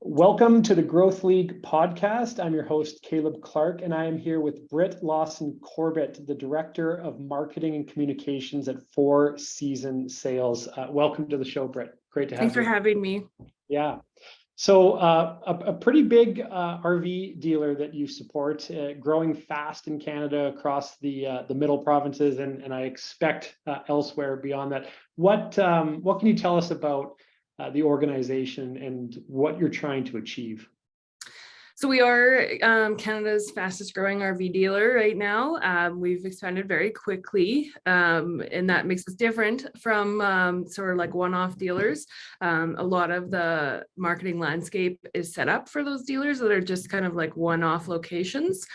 Welcome to the Growth League podcast. I'm your host, Caleb Clark, and I am here with Britt Lawson Corbett, the Director of Marketing and Communications at Four Season Sales. Welcome to the show, Britt. Great to have you. Thanks for having me. Yeah. So a pretty big RV dealer that you support, growing fast in Canada across the middle provinces, and I expect elsewhere beyond that. What can you tell us about the organization and what you're trying to achieve? So we are Canada's fastest growing RV dealer right now. We've expanded very quickly, and that makes us different from sort of like one-off dealers. A lot of the marketing landscape is set up for those dealers that are just kind of like one-off locations.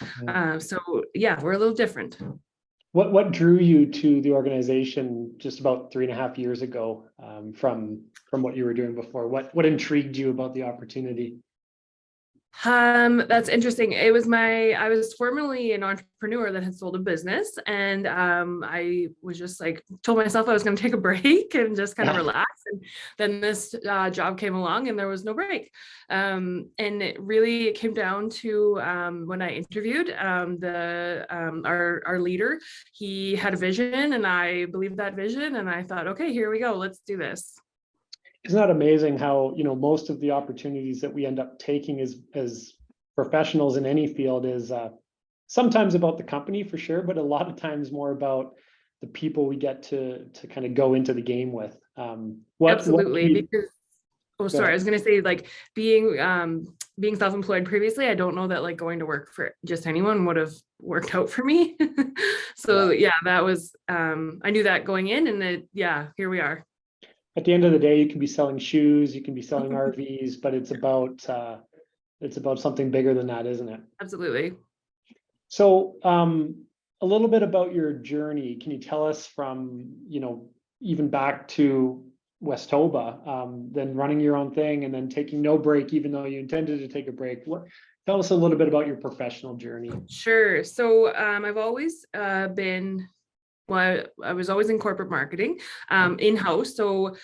So yeah, we're a little different. What drew you to the organization just about 3.5 years ago, from what you were doing before? What intrigued you about the opportunity? That's interesting. I was formerly an entrepreneur that had sold a business, and I was just like told myself I was going to take a break and just kind of relax. And then this job came along, and there was no break. And it came down to when I interviewed our leader. He had a vision, and I believed that vision, and I thought, okay, here we go. Let's do this. Isn't that amazing how, most of the opportunities that we end up taking as professionals in any field is sometimes about the company for sure, but a lot of times more about the people we get to kind of go into the game with. Absolutely. I was going to say, like, being self-employed previously, I don't know that like going to work for just anyone would have worked out for me. So yeah, that was I knew that going in, and here we are. At the end of the day, you can be selling shoes, you can be selling RVs, but it's about something bigger than that, isn't it? Absolutely. So a little bit about your journey. Can you tell us from, even back to Westoba, then running your own thing and then taking no break, even though you intended to take a break? Tell us a little bit about your professional journey. Sure. So I've always been I was always in corporate marketing, in-house. So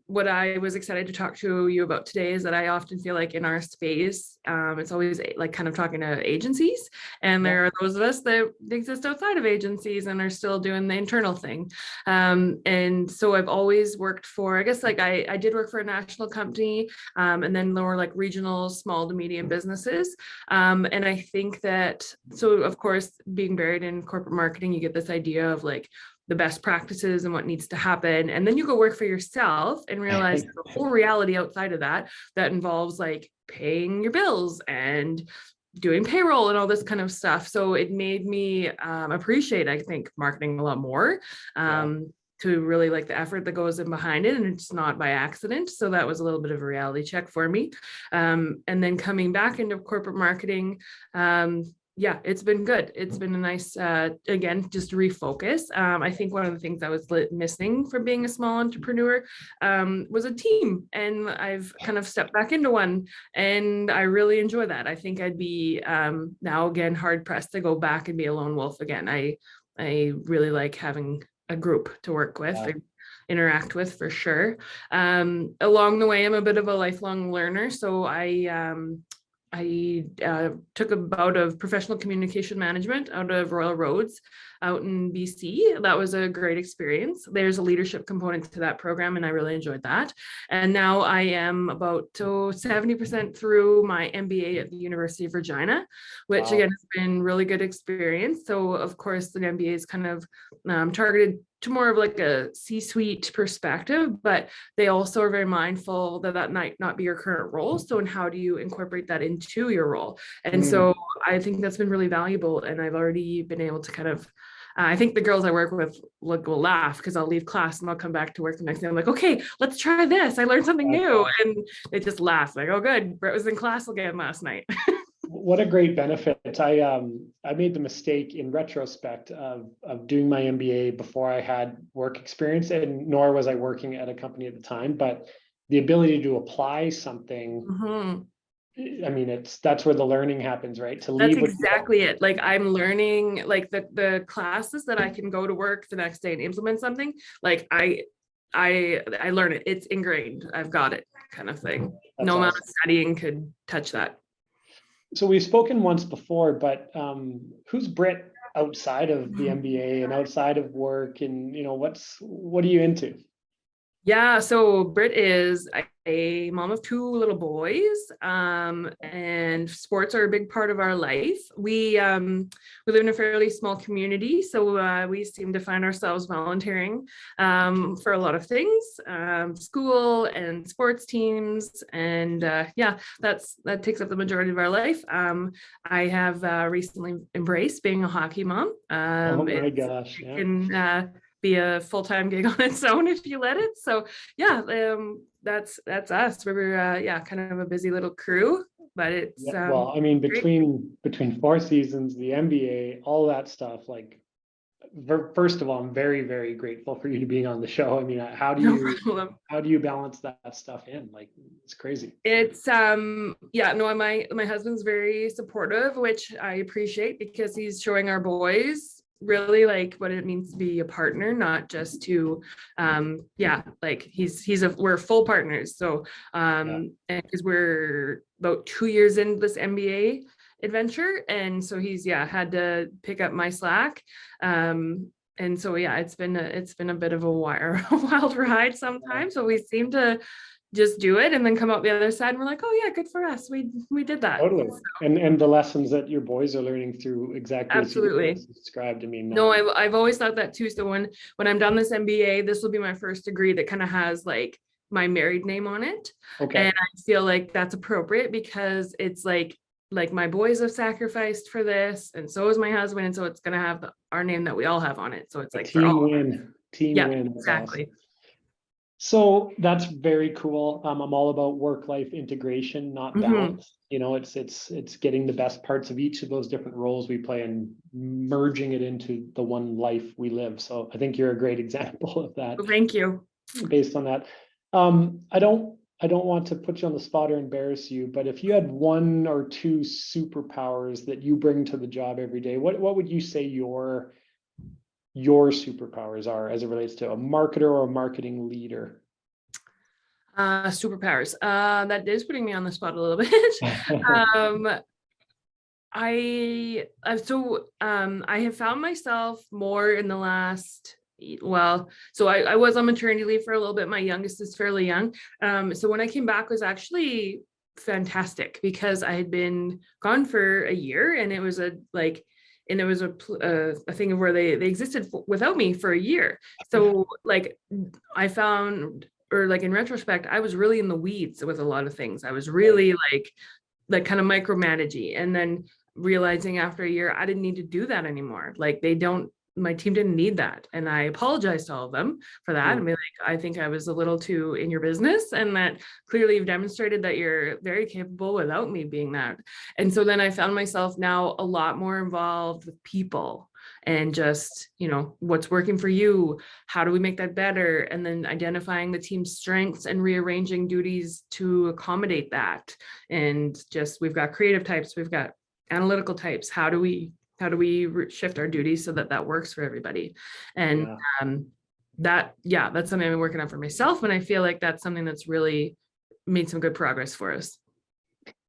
what I was excited to talk to you about today is that I often feel like in our space, it's always like kind of talking to agencies, and there are those of us that exist outside of agencies and are still doing the internal thing. And so I've always worked for, I guess, like I did work for a national company, and then there were like regional small to medium businesses. And I think that, so of course, being buried in corporate marketing, you get this idea of like the best practices and what needs to happen. And then you go work for yourself and realize the whole reality outside of that involves like paying your bills and doing payroll and all this kind of stuff. So it made me appreciate, I think, marketing a lot more, to really like the effort that goes in behind it. And it's not by accident. So that was a little bit of a reality check for me. And then coming back into corporate marketing, it's been good. It's been a nice, again, just refocus. I think one of the things I was missing from being a small entrepreneur was a team, and I've kind of stepped back into one, and I really enjoy that. I think I'd be now again hard pressed to go back and be a lone wolf again. I really like having a group to work with. And interact with for sure. Along the way, I'm a bit of a lifelong learner, so I took a bout of professional communication management out of Royal Roads out in BC. That was a great experience. There's a leadership component to that program, and I really enjoyed that. And now I am about 70% through my MBA at the University of Regina, which again has been really good experience. So of course the MBA is kind of targeted to more of like a C-suite perspective, but they also are very mindful that might not be your current role. So, and how do you incorporate that into your role? And so I think that's been really valuable. And I've already been able to kind of, I think the girls I work with will laugh because I'll leave class and I'll come back to work the next day. I'm like, okay, let's try this. I learned something new. And they just laugh like, oh, good. Brett was in class again last night. What a great benefit. I made the mistake in retrospect of doing my MBA before I had work experience, and nor was I working at a company at the time, but the ability to apply something, I mean, that's where the learning happens, right? That's exactly it. Like I'm learning like the classes that I can go to work the next day and implement something. Like I learn it. It's ingrained. I've got it. kind of thing. That's No amount of awesome. studying could touch that. So we've spoken once before, but who's Britt outside of the MBA and outside of work, and what are you into? Yeah, so Britt is a mom of two little boys, and sports are a big part of our life. We live in a fairly small community, so we seem to find ourselves volunteering for a lot of things, school and sports teams, and yeah, that takes up the majority of our life. I have recently embraced being a hockey mom. Oh my gosh, It yeah. can be a full-time gig on its own if you let it. So yeah, that's us. We're yeah, kind of a busy little crew, but it's Yeah, well, I mean, great. between 4 seasons, the MBA, all that stuff, like, first of all, I'm very, very grateful for you to being on the show. I mean, No problem. how do you balance that stuff in? Like, it's crazy. It's yeah, no, my husband's very supportive, which I appreciate because he's showing our boys really like what it means to be a partner, not just to yeah, like we're full partners. So and because we're about 2 years into this MBA adventure, and so he's had to pick up my slack. And so yeah, it's been a bit of a wild ride sometimes. So we seem to just do it and then come out the other side and we're like, oh yeah, good for us, we did that. Totally. So, And the lessons that your boys are learning through exactly as you absolutely. described. I mean, No, I've always thought that too. So when I'm done this MBA, this will be my first degree that kind of has like my married name on it. okay. And I feel like that's appropriate because it's like my boys have sacrificed for this, and so is my husband, and so it's gonna have our name that we all have on it. So it's A like for all. team Yeah, win. That's exactly. awesome. So that's very cool. I'm all about work-life integration, not balance. It's getting the best parts of each of those different roles we play and merging it into the one life we live. So I think you're a great example of that. Well, thank you. Based on that. I don't want to put you on the spot or embarrass you, but if you had one or two superpowers that you bring to the job every day, what would you say your superpowers are as it relates to a marketer or a marketing leader? Superpowers. That is putting me on the spot a little bit. I have found myself more in the last, well, so I was on maternity leave for a little bit. My youngest is fairly young. So when I came back was actually fantastic because I had been gone for a year, and it was a thing of where they existed without me for a year. So like I found, or like in retrospect, I was really in the weeds with a lot of things. I was really like kind of micromanaging, and then realizing after a year I didn't need to do that anymore. Like my team didn't need that, and I apologized to all of them for that. I mean, like, I think I was a little too in your business, and that clearly you've demonstrated that you're very capable without me being that. And so then I found myself now a lot more involved with people, and just, what's working for you, how do we make that better, and then identifying the team's strengths and rearranging duties to accommodate that. And just, we've got creative types, we've got analytical types, how do we shift our duties so that works for everybody? And that's something I've been working on for myself, and I feel like that's something that's really made some good progress for us.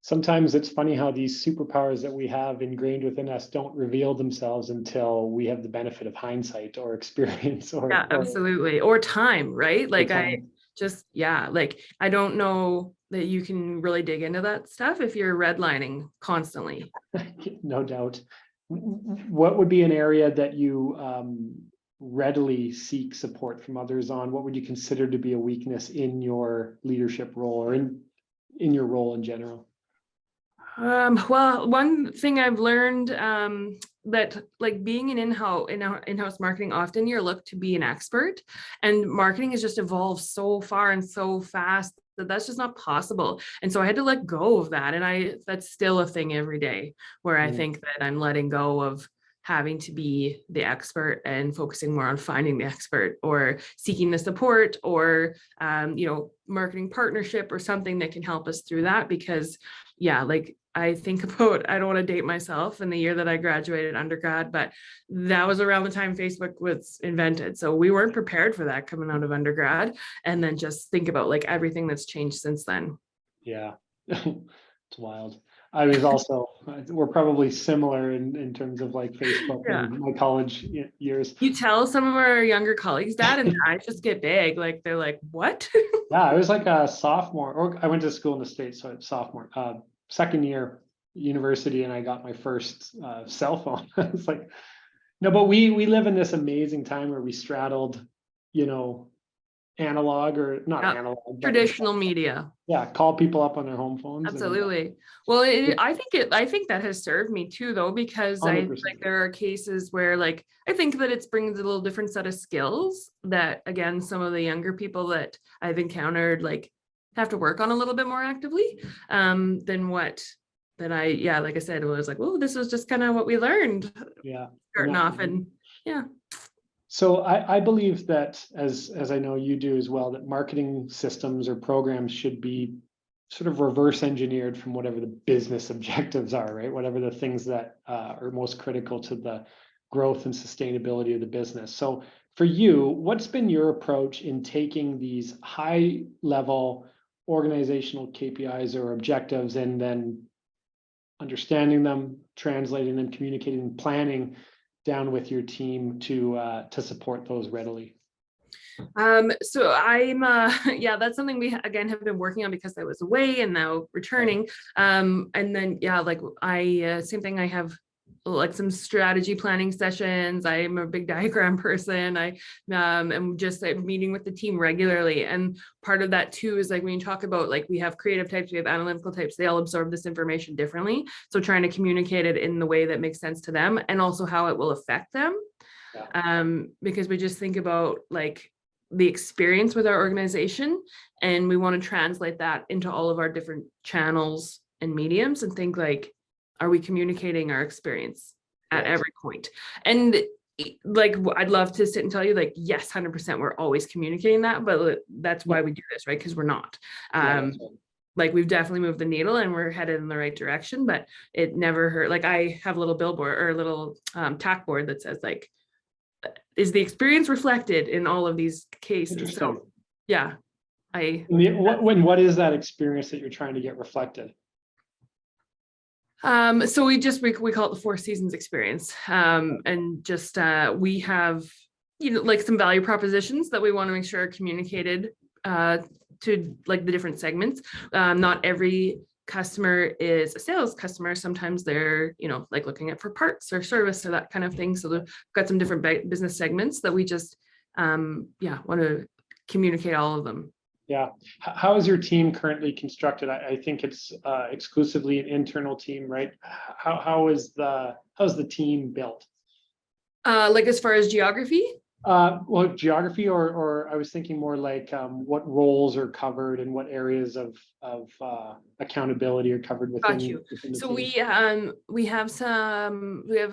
Sometimes it's funny how these superpowers that we have ingrained within us don't reveal themselves until we have the benefit of hindsight or experience absolutely. Or time, right? Like time. I don't know that you can really dig into that stuff if you're redlining constantly. No doubt. What would be an area that you readily seek support from others on? What would you consider to be a weakness in your leadership role or in your role in general? Well, one thing I've learned that like being in in-house marketing, often you're looked to be an expert, and marketing has just evolved so far and so fast that that's just not possible. And so I had to let go of that. And that's still a thing every day where I think that I'm letting go of having to be the expert and focusing more on finding the expert or seeking the support or, marketing partnership or something that can help us through that. Because like I think about, I don't want to date myself in the year that I graduated undergrad, but that was around the time Facebook was invented. So we weren't prepared for that coming out of undergrad. And then just think about like everything that's changed since then. Yeah, it's wild. I was also, we're probably similar in terms of like Facebook Yeah. and my college years. You tell some of our younger colleagues that, and I just get big. Like they're like, "What?" Yeah, I was like a sophomore, or I went to school in the States, so it's sophomore, second year university, and I got my first cell phone. It's like, no, but we live in this amazing time where we straddled, you know, analog or not Yeah. analog, but Traditional media. yeah, call people up on their home phones. Absolutely. Well, I think that has served me too, though, because I 100%. like there are cases where like I think that it brings a little different set of skills that again some of the younger people that I've encountered like have to work on a little bit more actively than what that I like I said it was like, well, this was just kind of what we learned Yeah. starting off, and yeah. So I believe that as I know you do as well, that marketing systems or programs should be sort of reverse engineered from whatever the business objectives are, right? Whatever the things that are most critical to the growth and sustainability of the business. So for you, what's been your approach in taking these high level organizational KPIs or objectives and then understanding them, translating them, communicating, planning down with your team to support those readily? So I'm that's something we again have been working on because I was away and now returning. And then like I same thing, I have like some strategy planning sessions. I'm a big diagram person. I am just meeting with the team regularly. And part of that too is like when you talk about like we have creative types, we have analytical types, they all absorb this information differently. So trying to communicate it in the way that makes sense to them and also how it will affect them. Because we just think about like the experience with our organization and we want to translate that into all of our different channels and mediums and think like, are we communicating our experience at every point? And like, I'd love to sit and tell you like, yes, 100%, we're always communicating that, but that's why we do this, right? Because we're not. Like we've definitely moved the needle and we're headed in the right direction, but it never hurt. Like I have a little billboard or a little tack board that says like, is the experience reflected in all of these cases? So yeah, what is that experience that you're trying to get reflected? So we call it the 4 seasons experience. And just we have, like some value propositions that we want to make sure are communicated to like the different segments. Not every customer is a sales customer. Sometimes they're, like looking at for parts or service or that kind of thing. So we've got some different business segments that we just, want to communicate all of them. Yeah. How is your team currently constructed? I think it's exclusively an internal team, right? How's the team built? Like as far as geography? Well, geography, or I was thinking more like what roles are covered and what areas of accountability are covered within. Got you. So team. we have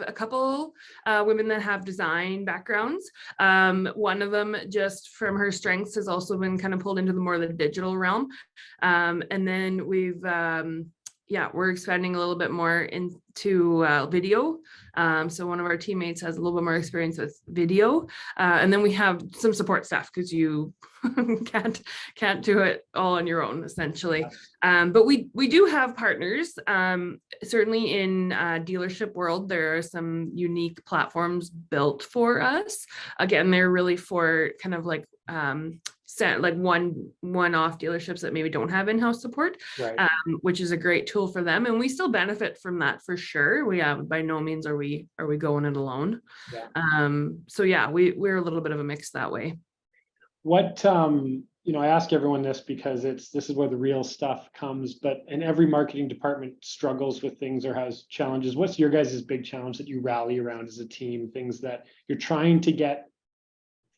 a couple women that have design backgrounds. One of them, just from her strengths, has also been kind of pulled into the more the digital realm. And then we're expanding a little bit more into video. So one of our teammates has a little bit more experience with video. And then we have some support staff because you can't do it all on your own, essentially. But we do have partners. Certainly in dealership world, there are some unique platforms built for us. Again, they're really for kind of like like one-off dealerships that maybe don't have in-house support, right. Which is a great tool for them, and we still benefit from that for sure. We have by no means are we going it alone. So we're a little bit of a mix that way. What I ask everyone this because this is where the real stuff comes, and every marketing department struggles with things or has challenges. What's your guys' big challenge that you rally around as a team? Things that you're trying to get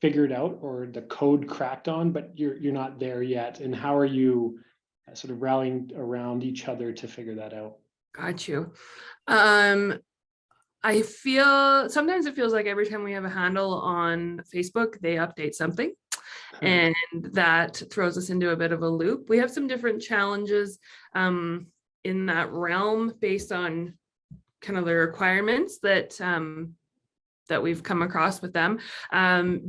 figured out or the code cracked on, but you're not there yet. And how are you sort of rallying around each other to figure that out? Got you. I feel sometimes it feels like every time we have a handle on Facebook, they update something. And that throws us into a bit of a loop. We have some different challenges. in that realm based on kind of the requirements that that we've come across with them.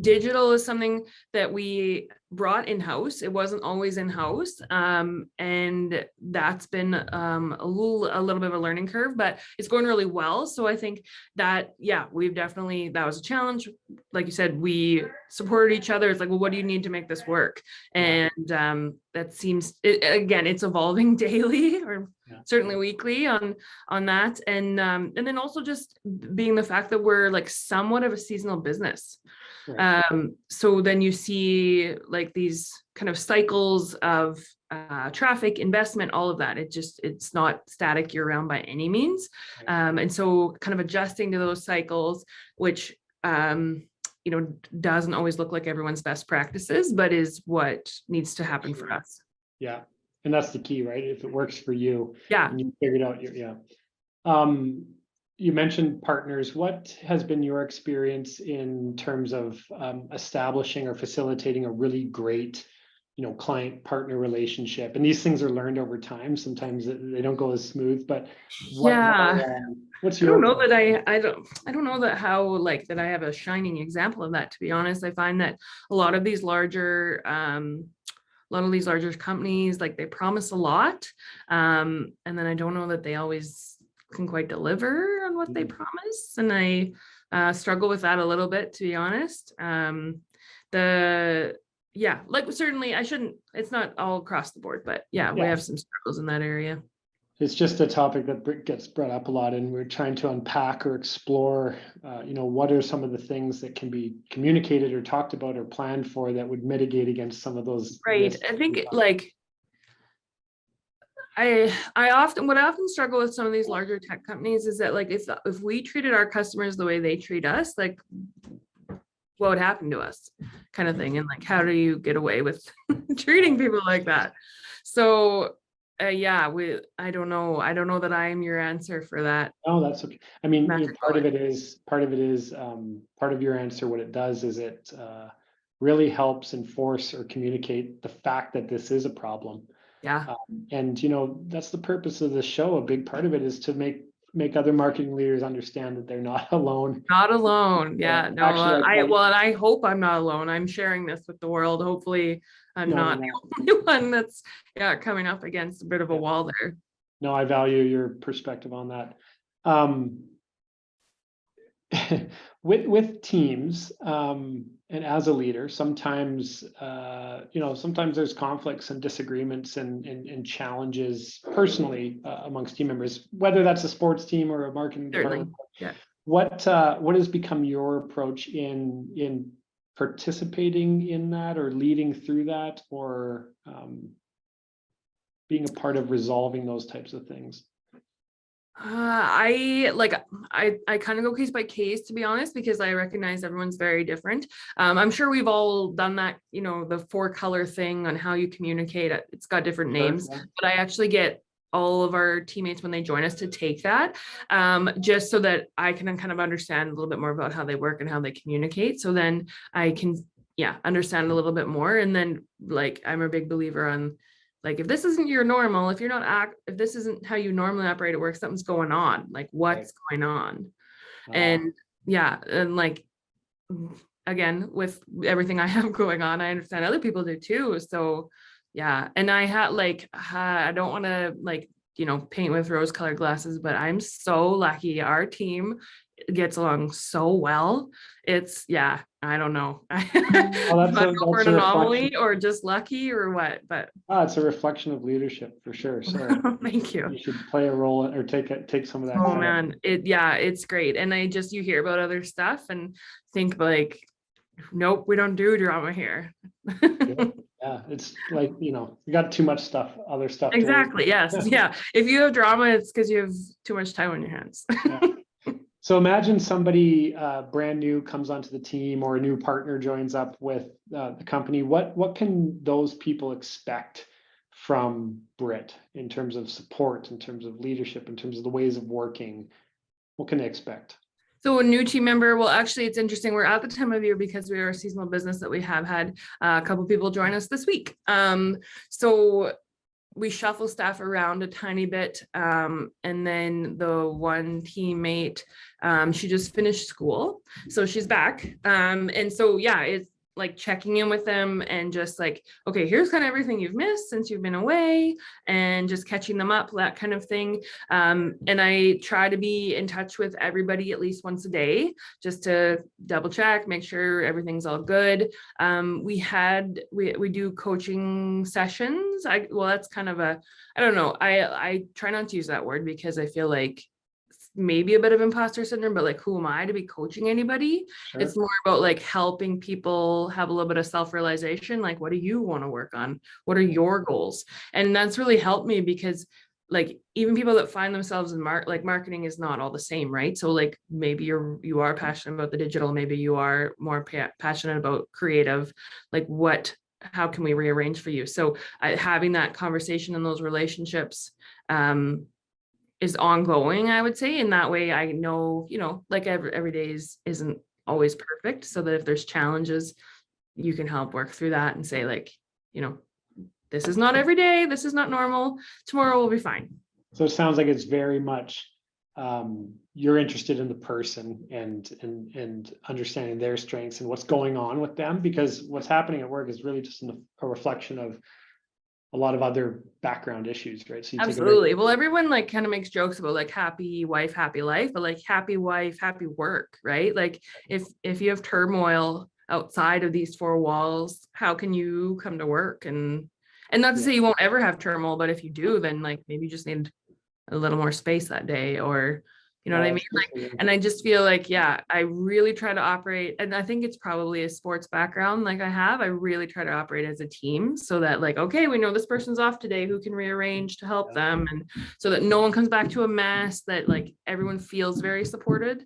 Digital is something that we brought in-house. It wasn't always in-house. And that's been a little bit of a learning curve, but it's going really well. So I think that, yeah, that was a challenge. Like you said, we supported each other. It's like, well, what do you need to make this work? And that seems, again, it's evolving daily or certainly weekly on that. And then also just being the fact that we're like somewhat of a seasonal business. Right. So then you see like these kind of cycles of traffic, investment, all of that. It's not static year round by any means. And so kind of adjusting to those cycles, which, doesn't always look like everyone's best practices, but is what needs to happen for us. Yeah. And that's the key, right? If it works for you, yeah, and you figured out you mentioned partners. What has been your experience in terms of establishing or facilitating a really great, client partner relationship? And these things are learned over time. Sometimes they don't go as smooth, but what's your? I don't know that I don't know that how like that I have a shining example of that, to be honest. I find that a lot of these larger companies, like they promise a lot. And then I don't know that they always can quite deliver on what they promise. And I struggle with that a little bit, to be honest. Certainly it's not all across the board, but we have some struggles in that area. It's just a topic that gets brought up a lot, and we're trying to unpack or explore, what are some of the things that can be communicated or talked about or planned for that would mitigate against some of those. Right. I think I often struggle with some of these larger tech companies is that like if we treated our customers the way they treat us, like what would happen to us, kind of thing, and like how do you get away with treating people like that? So I don't know that I am your answer for that. Oh, that's okay. I mean, part of your answer. What it does is it really helps enforce or communicate the fact that this is a problem. Yeah. And that's the purpose of the show. A big part of it is to make other marketing leaders understand that they're not alone. Not alone. Yeah. No. And I hope I'm not alone. I'm sharing this with the world. Hopefully, I'm not the only one that's coming up against a bit of a wall there. No, I value your perspective on that. With teams, and as a leader, sometimes there's conflicts and disagreements and challenges personally amongst team members, whether that's a sports team or a marketing department. Yeah. What has become your approach in participating in that, or leading through that, or being a part of resolving those types of things? I kind of go case by case, to be honest, because I recognize everyone's very different. I'm sure we've all done that, the 4-color thing on how you communicate. It's got different names, but I actually get all of our teammates when they join us to take that, just so that I can kind of understand a little bit more about how they work and how they communicate. So then I can, understand a little bit more. And then I'm a big believer on, if this isn't your normal, if this isn't how you normally operate at work, something's going on. Like, what's going on? And again, with everything I have going on, I understand other people do too. So and I don't want to paint with rose-colored glasses, but I'm so lucky. Our team gets along so well. It's I don't know. Well, that's an anomaly or just lucky or what, but it's a reflection of leadership for sure. So thank you. You should play a role or take some of that. Oh man, it's great. And you hear about other stuff and think nope, we don't do drama here. Yeah, it's you got too much stuff, other stuff. Exactly. Yes. Yeah. If you have drama, it's because you have too much time on your hands. So imagine somebody brand new comes onto the team, or a new partner joins up with the company. What can those people expect from Britt in terms of support, in terms of leadership, in terms of the ways of working? What can they expect? So a new team member, well, actually, it's interesting. We're at the time of year because we are a seasonal business that we have had a couple people join us this week. So we shuffle staff around a tiny bit. And then the one teammate, she just finished school, so she's back. And so, yeah, it's like checking in with them and just like, okay, here's kind of everything you've missed since you've been away, and just catching them up, that kind of thing. And I try to be in touch with everybody at least once a day, just to double check, make sure everything's all good. We do coaching sessions. Well, that's kind of a, I don't know. I try not to use that word because I feel like maybe a bit of imposter syndrome, but like, who am I to be coaching anybody? Sure. It's more about like helping people have a little bit of self-realization. Like, what do you want to work on? What are your goals? And that's really helped me, because like even people that find themselves in marketing is not all the same, right? So like maybe you are passionate about the digital, maybe you are more passionate about creative. Like how can we rearrange for you? So having that conversation and those relationships is ongoing, I would say. And that way I know, like every day isn't always perfect, so that if there's challenges, you can help work through that and say like, this is not every day, this is not normal, tomorrow will be fine. So it sounds like it's very much you're interested in the person and understanding their strengths and what's going on with them, because what's happening at work is really just a reflection of a lot of other background issues, right? So absolutely. Well, everyone like kind of makes jokes about like happy wife, happy life, but like happy wife, happy work, right? Like if you have turmoil outside of these four walls, how can you come to work? And not to say you won't ever have turmoil, but if you do, then like maybe you just need a little more space that day, or you know what I mean? Like, and I just feel like, yeah, I really try to operate, and I think it's probably a sports background like I really try to operate as a team, so that like, okay, we know this person's off today, who can rearrange to help them, and so that no one comes back to a mess, that like everyone feels very supported.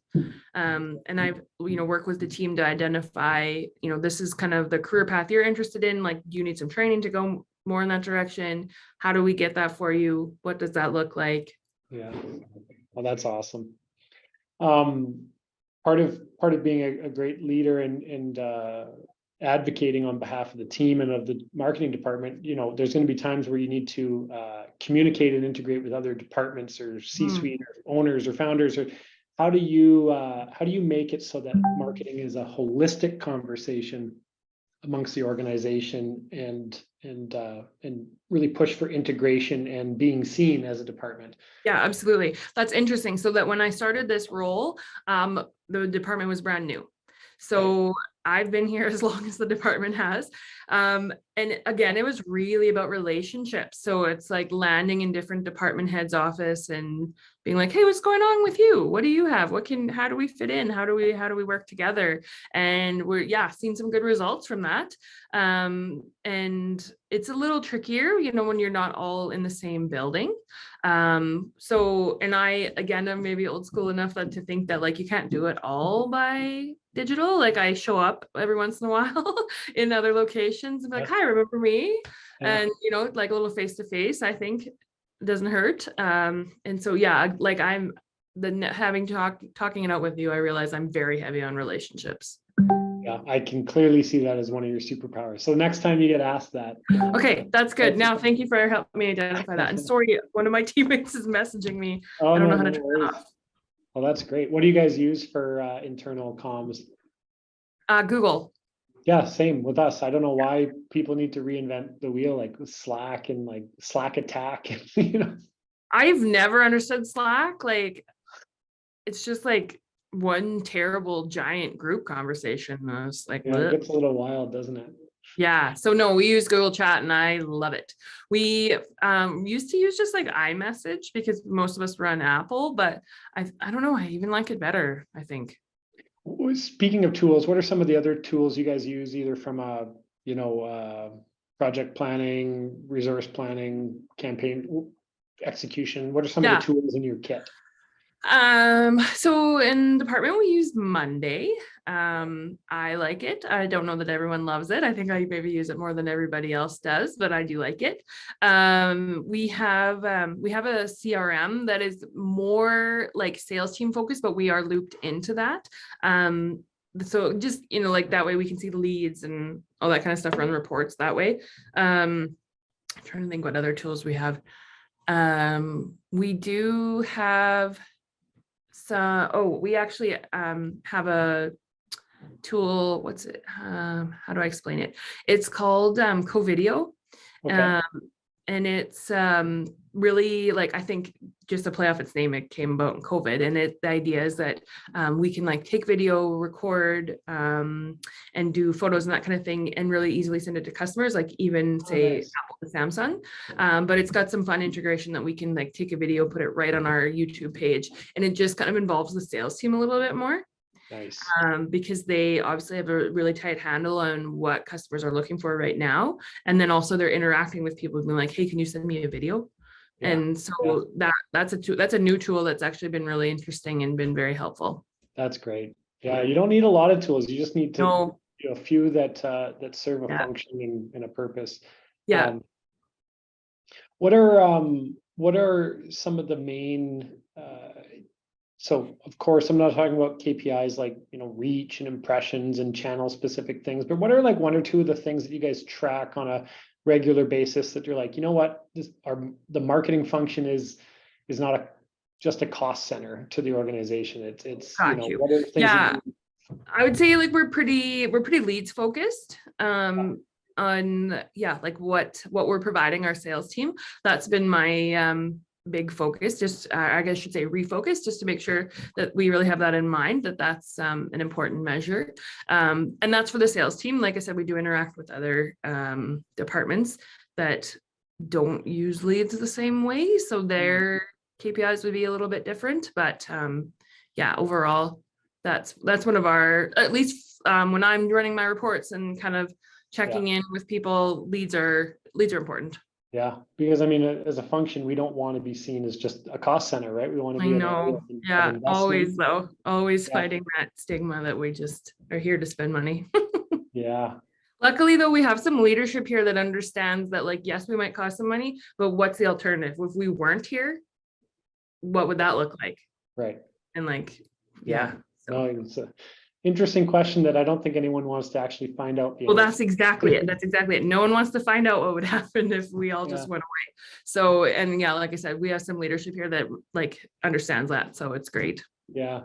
And I've, worked with the team to identify, this is kind of the career path you're interested in, like, do you need some training to go more in that direction? How do we get that for you? What does that look like? Yeah. Well, that's awesome. Part of being a great leader and advocating on behalf of the team and of the marketing department, there's going to be times where you need to communicate and integrate with other departments or C-suite or owners or founders. Or how do you make it so that marketing is a holistic conversation amongst the organization and really push for integration and being seen as a department? Yeah, absolutely. That's interesting. So that when I started this role, the department was brand new. So I've been here as long as the department has. And again, it was really about relationships. So it's like landing in different department heads' office and being like, hey, what's going on with you? What do you have? How do we fit in? How do we work together? And we're, seeing some good results from that. And it's a little trickier, when you're not all in the same building. So, and I'm maybe old school enough to think that like, you can't do it all by digital. Like I show up every once in a while in other locations and be like, hi, remember me? And, like a little face-to-face, I think doesn't hurt. And so, like talking it out with you, I realize I'm very heavy on relationships. Yeah, I can clearly see that as one of your superpowers. So next time you get asked that. Okay, that's good. Now, thank you for helping me identify that. And sorry, one of my teammates is messaging me. I don't know how to turn it off. Well, that's great. What do you guys use for internal comms? Google. Yeah, same with us. I don't know why people need to reinvent the wheel, like Slack and like Slack attack. I've never understood Slack. Like, it's just like one terrible giant group conversation. I was like, it gets a little wild, doesn't it? Yeah. So no, we use Google Chat and I love it. We used to use just like iMessage because most of us run Apple, but I don't know. I even like it better, I think. Speaking of tools, what are some of the other tools you guys use, either from project planning, resource planning, campaign execution? What are some of the tools in your kit? So in department we use Monday. I like it. I don't know that everyone loves it. I think I maybe use it more than everybody else does, but I do like it. We have a CRM that is more like sales team focused, but we are looped into that. So just, like that way we can see the leads and all that kind of stuff, run reports that way. I'm trying to think what other tools we have. We do have we actually have a tool. What's it? How do I explain it? It's called CoVideo. Okay. And it's really, like, I think just to play off its name, it came about in COVID. And the idea is that we can like take video, record, and do photos and that kind of thing, and really easily send it to customers, like even say Nice. Apple and Samsung. But it's got some fun integration that we can like take a video, put it right on our YouTube page, and it just kind of involves the sales team a little bit more. Nice. Because they obviously have a really tight handle on what customers are looking for right now. And then also they're interacting with people being like, hey, can you send me a video? Yeah. And so that's a new tool that's actually been really interesting and been very helpful. That's great. Yeah, you don't need a lot of tools. You just need to a few that serve a function and a purpose. Yeah. What are some of the main so of course I'm not talking about KPIs like, reach and impressions and channel specific things, but what are like one or two of the things that you guys track on a regular basis that you're like, what, the marketing function is not just a cost center to the organization. It's what are the things I would say like we're pretty leads focused on like what we're providing our sales team. That's been my big focus, just I guess I should say refocus, just to make sure that we really have that in mind, that's an important measure. And that's for the sales team. Like I said, we do interact with other departments that don't use leads the same way, so their KPIs would be a little bit different. But overall, that's one of our, at least when I'm running my reports and kind of checking in with people, leads are important. Yeah, because I mean, as a function, we don't want to be seen as just a cost center, right? We want to be always fighting that stigma that we just are here to spend money. Yeah. Luckily, though, we have some leadership here that understands that, like, yes, we might cost some money, but what's the alternative? If we weren't here, what would that look like? Right. And like, No, it's an interesting question that I don't think anyone wants to actually find out. Well, that's exactly it. No one wants to find out what would happen if we all just went away. So, and like I said, we have some leadership here that like understands that. So it's great. Yeah.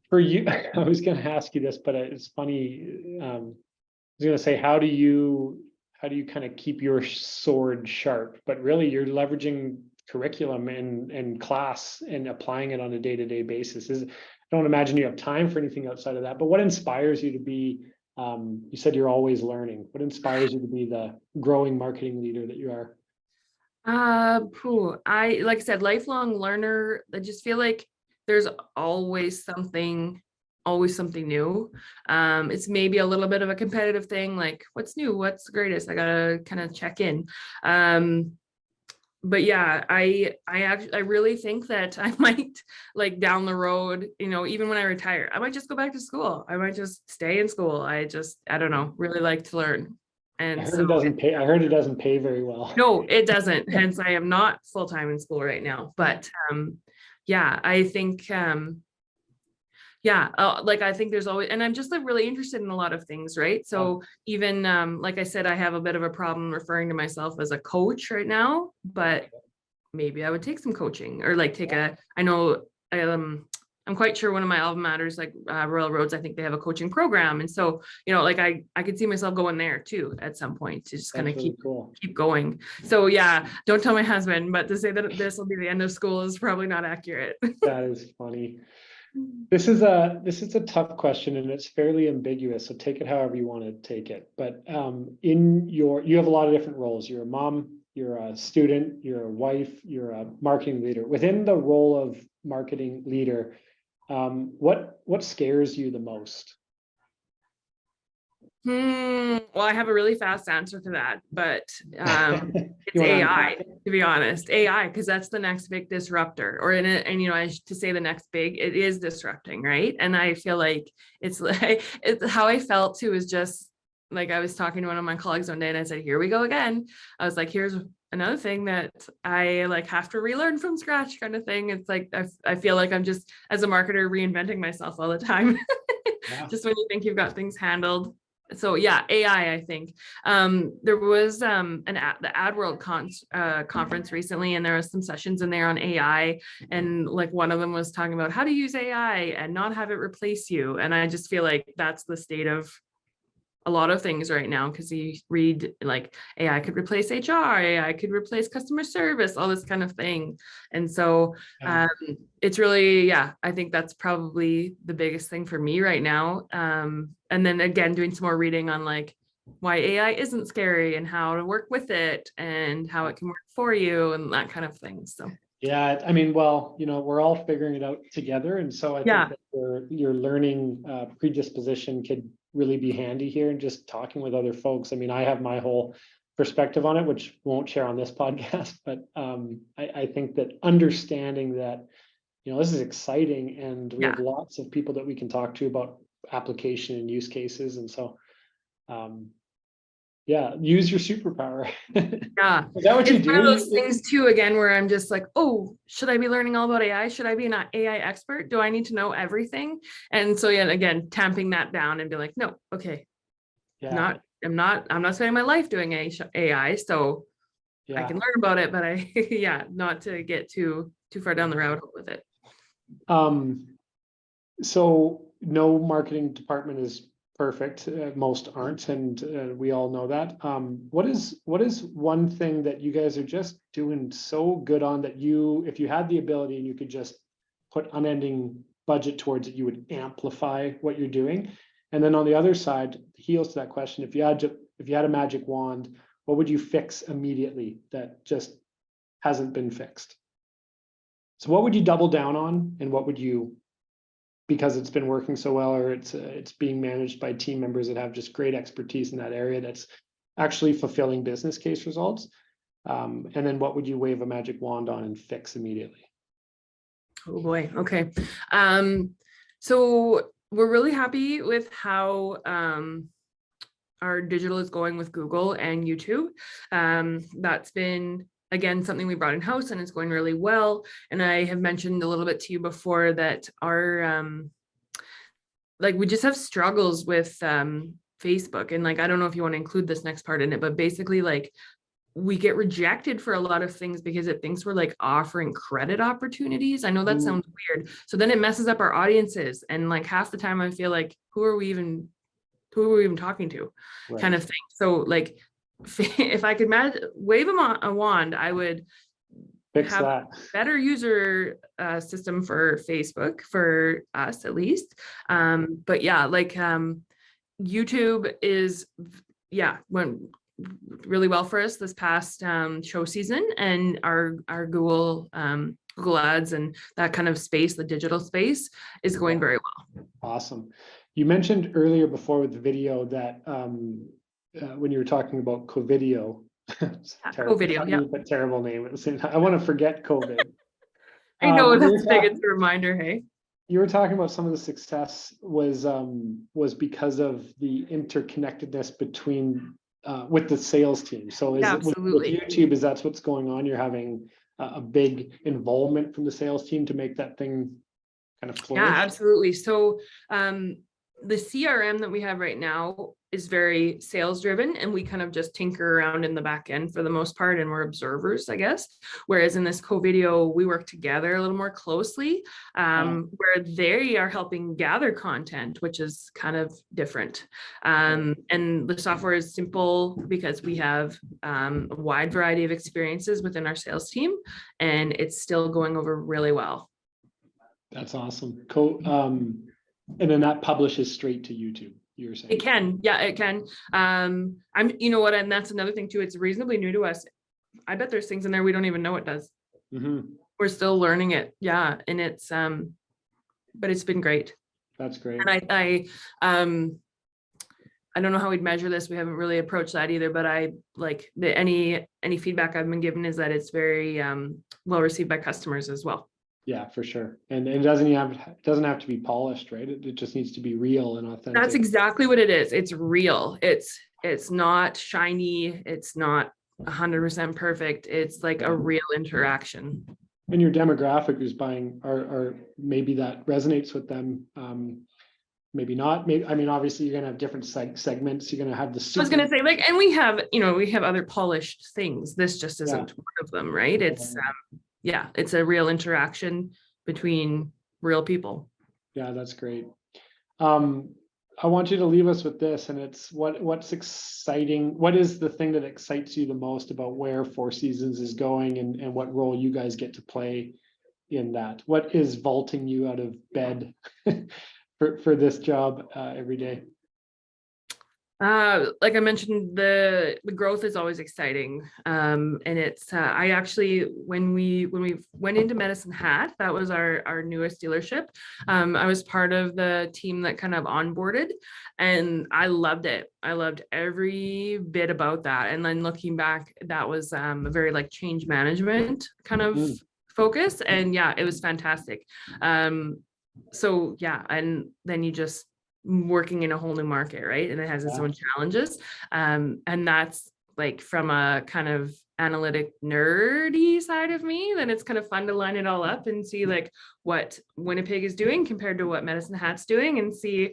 For you, I was going to ask you this, but it's funny. I was going to say, how do you kind of keep your sword sharp? But really, you're leveraging curriculum and class and applying it on a day-to-day basis. I don't imagine you have time for anything outside of that, but what inspires you to be, you said you're always learning. What inspires you to be the growing marketing leader that you are? Like I said, lifelong learner. I just feel like there's always something new. It's maybe a little bit of a competitive thing, like what's new, what's the greatest? I gotta kind of check in. But yeah, I really think that I might, like, down the road, even when I retire, I might just go back to school. I might just stay in school. I don't know, really like to learn. And I heard it doesn't pay very well. No, it doesn't. Hence, I am not full-time in school right now. But I think like I think there's always, and I'm just like really interested in a lot of things, right? So even like I said, I have a bit of a problem referring to myself as a coach right now, but maybe I would take some coaching, or like I know I'm quite sure one of my alma maters, like Royal Roads, I think they have a coaching program. And so, like I could see myself going there too at some point to just kind of keep going. So don't tell my husband, but to say that this will be the end of school is probably not accurate. That is funny. This is a tough question, and it's fairly ambiguous, so take it however you want to take it. But you have a lot of different roles. You're a mom, you're a student, you're a wife, you're a marketing leader. Within the role of marketing leader, what scares you the most? Well, I have a really fast answer to that, but it's AI, to be honest. AI, because that's the next big disruptor, to say the next big, it is disrupting, right? And I feel like it's how I felt too is just like, I was talking to one of my colleagues one day and I said, here we go again. I was like, here's another thing that I like have to relearn from scratch, kind of thing. It's like I feel like I'm just, as a marketer, reinventing myself all the time. Just when you think you've got things handled, So yeah, AI, I think. There was the Ad World conference recently, and there was some sessions in there on AI, and like one of them was talking about how to use AI and not have it replace you. And I just feel like that's the state of a lot of things right now, because you read like AI could replace HR, AI could replace customer service, all this kind of thing. And so it's really, yeah, I think that's probably the biggest thing for me right now. And then again, doing some more reading on like why AI isn't scary and how to work with it and how it can work for you and that kind of thing. So yeah, I mean, well, we're all figuring it out together, and so I think that your learning predisposition could really be handy here, and just talking with other folks. I mean, I have my whole perspective on it, which won't share on this podcast, but I think that understanding that, this is exciting, and we have lots of people that we can talk to about application and use cases, and so yeah, use your superpower. Yeah. Is that what you do? One of those things too, again, where I'm just like, oh, should I be learning all about AI? Should I be an AI expert? Do I need to know everything? And so yeah, again, tamping that down and be like, no, okay. Yeah. I'm not spending my life doing AI. So I can learn about it, but not to get too far down the rabbit hole with it. So no marketing department is perfect. Most aren't, and we all know that. What is one thing that you guys are just doing so good on that if you had the ability and you could just put unending budget towards it, you would amplify what you're doing? And then on the other side, heels to that question, if you had a magic wand, what would you fix immediately that just hasn't been fixed? So what would you double down on, and what would you, because it's been working so well, or it's being managed by team members that have just great expertise in that area, that's actually fulfilling business case results? And then what would you wave a magic wand on and fix immediately? Oh boy. Okay. So we're really happy with how our digital is going with Google and YouTube. That's been, again, something we brought in-house, and it's going really well. And I have mentioned a little bit to you before that our, like, we just have struggles with Facebook. And like, I don't know if you want to include this next part in it, but basically like, we get rejected for a lot of things because it thinks we're like offering credit opportunities. I know that sounds weird. So then it messes up our audiences. And like half the time I feel like, who are we even talking to? Right. Kind of thing. So like, if I could wave a wand, I would fix have that. A better user system for Facebook, for us at least. But yeah, like YouTube is, went really well for us this past show season, and our Google ads and that kind of space, the digital space, is going very well. Awesome. You mentioned earlier before with the video that when you were talking about Covideo, Covideo, yeah, but terrible name. I want to forget COVID. I know, that's big. It's a reminder. Hey, you were talking about some of the success was because of the interconnectedness between with the sales team. So is it with YouTube, is that's what's going on? You're having a big involvement from the sales team to make that thing kind of flourish? Yeah, absolutely. So the CRM that we have right now is very sales driven, and we kind of just tinker around in the back end for the most part, and we're observers, I guess. Whereas in this Covideo, we work together a little more closely, where they are helping gather content, which is kind of different. And the software is simple because we have a wide variety of experiences within our sales team, and it's still going over really well. That's awesome. Cool. And then that publishes straight to YouTube, you're saying? It can. Yeah, it can. You know what, and that's another thing too. It's reasonably new to us. I bet there's things in there we don't even know it does. We're still learning it. Yeah. And it's, but it's been great. That's great. And I don't know how we'd measure this. We haven't really approached that either, but I like any feedback I've been given is that it's very well received by customers as well. Yeah, for sure. And it doesn't have to be polished, right? It just needs to be real and authentic. That's exactly what it is. It's real. It's not shiny. It's not 100% perfect. It's like a real interaction. And your demographic who's buying, or maybe that resonates with them. maybe not. Maybe, I mean, obviously you're gonna have different segments. You're gonna have the I was gonna say, like, and we have other polished things. This just isn't one of them, right? It's it's a real interaction between real people. Yeah, that's great. I want you to leave us with this, and it's what's exciting. What is the thing that excites you the most about where Four Seasons is going, and what role you guys get to play in that? What is vaulting you out of bed for this job every day? Like I mentioned, the growth is always exciting. And it's I actually, when we went into Medicine Hat, that was our newest dealership. I was part of the team that kind of onboarded, and I loved it. I loved every bit about that. And then looking back, that was a very like change management kind of focus. And yeah, it was fantastic. So yeah, and then you just working in a whole new market, right? And it has its own challenges. And that's like from a kind of analytic nerdy side of me, then it's kind of fun to line it all up and see like what Winnipeg is doing compared to what Medicine Hat's doing, and see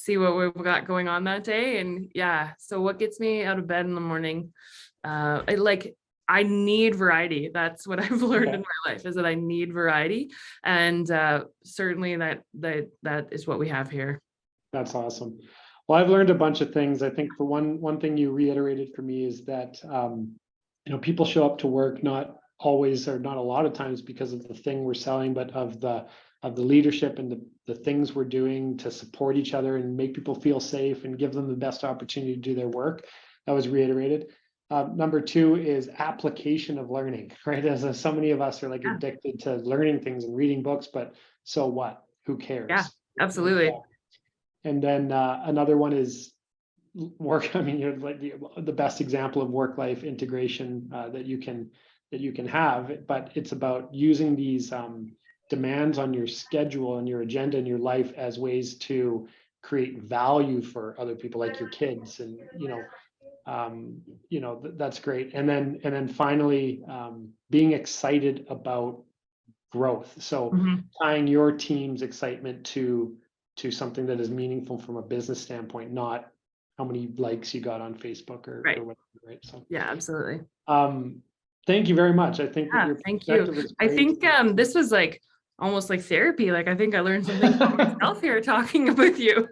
what we've got going on that day. And yeah, so what gets me out of bed in the morning, I need variety. That's what I've learned in my life, is that I need variety. And certainly that is what we have here. That's awesome. Well, I've learned a bunch of things. I think for one thing you reiterated for me is that people show up to work not always, or not a lot of times, because of the thing we're selling, but of the leadership and the things we're doing to support each other and make people feel safe and give them the best opportunity to do their work. That was reiterated. Number two is application of learning, right? As so many of us are like addicted to learning things and reading books, but so what? Who cares? Yeah, absolutely. And then another one is work. I mean, you're like the best example of work-life integration that you can have, but it's about using these demands on your schedule and your agenda and your life as ways to create value for other people, like your kids, and that's great. And then finally, being excited about growth. So tying your team's excitement to something that is meaningful from a business standpoint, not how many likes you got on Facebook or whatever, right? So yeah, absolutely. Thank you very much. I think that your perspective is great. I think this was like almost like therapy. Like I think I learned something about myself here talking with you.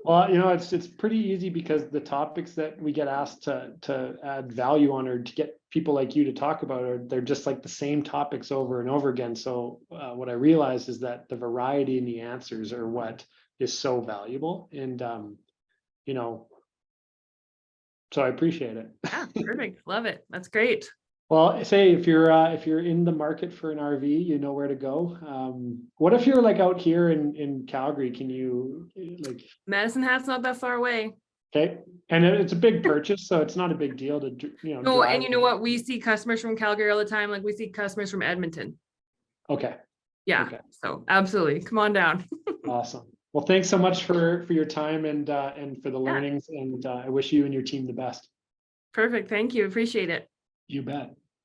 Well, it's pretty easy, because the topics that we get asked to add value on, or to get people like you to talk about, they're just like the same topics over and over again. So what I realized is that the variety in the answers are what is so valuable. And so I appreciate it. Yeah, perfect. Love it. That's great. Well, say if you're in the market for an RV, you know where to go. What if you're like out here in Calgary? Can you like Medicine Hat's not that far away. Okay, and it's a big purchase, so it's not a big deal to No, and you know what? We see customers from Calgary all the time. Like we see customers from Edmonton. Okay. Yeah. Okay. So absolutely, come on down. Awesome. Well, thanks so much for your time and for the learnings, and I wish you and your team the best. Perfect. Thank you. Appreciate it. You bet.